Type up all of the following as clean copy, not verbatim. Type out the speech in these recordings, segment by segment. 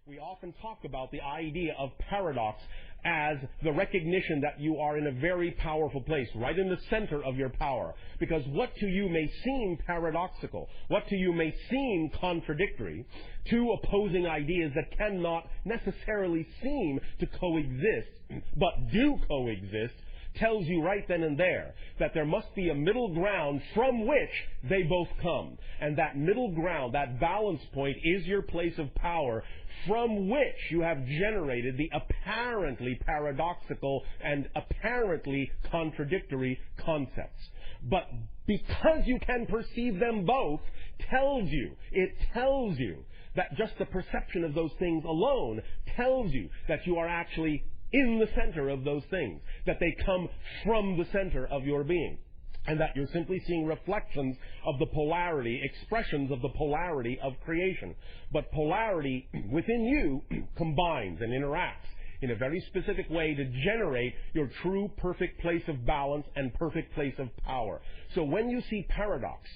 We often talk about the idea of paradox as the recognition that you are in a very powerful place, right in the center of your power. Because what to you may seem paradoxical, what to you may seem contradictory, two opposing ideas that cannot necessarily seem to coexist, but do coexist, tells you right then and there that there must be a middle ground from which they both come. And that middle ground, that balance point, is your place of power from which you have generated the apparently paradoxical and apparently contradictory concepts. But because you can perceive them both, it tells you that just the perception of those things alone tells you that you are actually in the center of those things, that they come from the center of your being, and that you're simply seeing reflections of the polarity, expressions of the polarity of creation. But polarity within you combines and interacts in a very specific way to generate your true perfect place of balance and perfect place of power. So when you see paradox,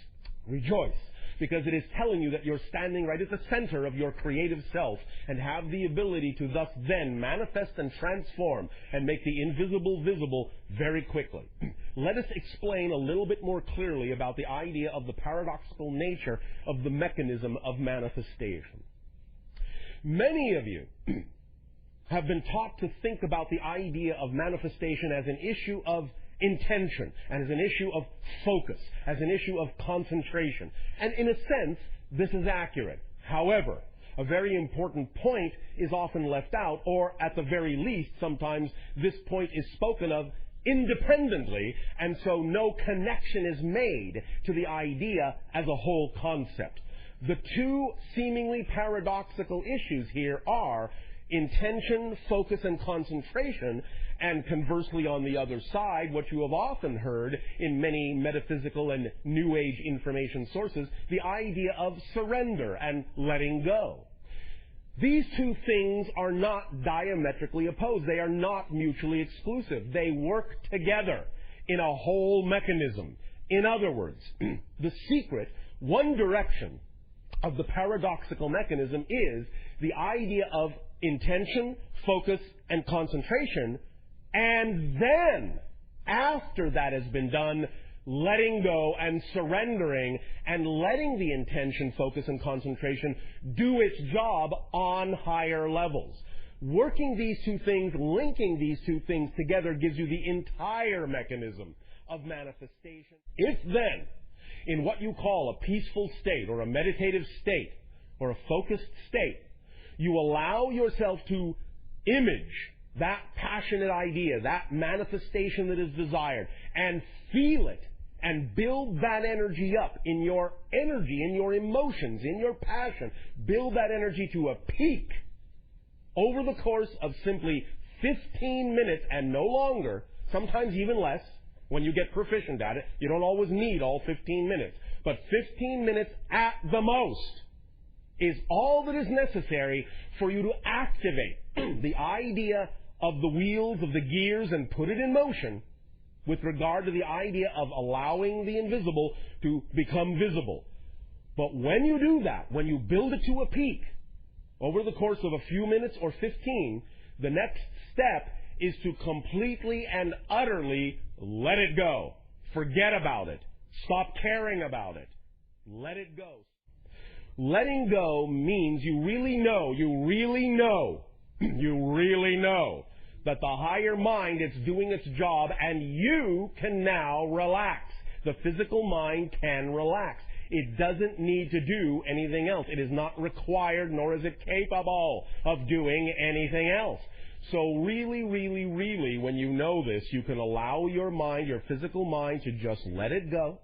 rejoice, because it is telling you that you're standing right at the center of your creative self and have the ability to thus then manifest and transform and make the invisible visible very quickly. Let us explain a little bit more clearly about the idea of the paradoxical nature of the mechanism of manifestation. Many of you have been taught to think about the idea of manifestation as an issue of intention, and as an issue of focus, as an issue of concentration. And in a sense, this is accurate. However, a very important point is often left out, or at the very least, sometimes this point is spoken of independently, and so no connection is made to the idea as a whole concept. The two seemingly paradoxical issues here are intention, focus, and concentration, and conversely on the other side, what you have often heard in many metaphysical and New Age information sources, the idea of surrender and letting go. These two things are not diametrically opposed. They are not mutually exclusive. They work together in a whole mechanism. In other words, the secret, one direction of the paradoxical mechanism is the idea of intention, focus, and concentration, and then, after that has been done, letting go and surrendering and letting the intention, focus, and concentration do its job on higher levels. Working these two things, linking these two things together gives you the entire mechanism of manifestation. If then, in what you call a peaceful state or a meditative state or a focused state, you allow yourself to image that passionate idea, that manifestation that is desired, and feel it and build that energy up in your energy, in your emotions, in your passion. Build that energy to a peak over the course of simply 15 minutes and no longer, sometimes even less. When you get proficient at it, you don't always need all 15 minutes. But 15 minutes at the most is all that is necessary for you to activate the idea of the wheels, of the gears, and put it in motion with regard to the idea of allowing the invisible to become visible. But when you do that, when you build it to a peak over the course of a few minutes or 15, the next step is to completely and utterly let it go. Forget about it. Stop caring about it. Let it go. Letting go means you really know that the higher mind is doing its job and you can now relax. The physical mind can relax. It doesn't need to do anything else. It is not required, nor is it capable of doing anything else. So really, when you know this, you can allow your mind, your physical mind, to just let it go.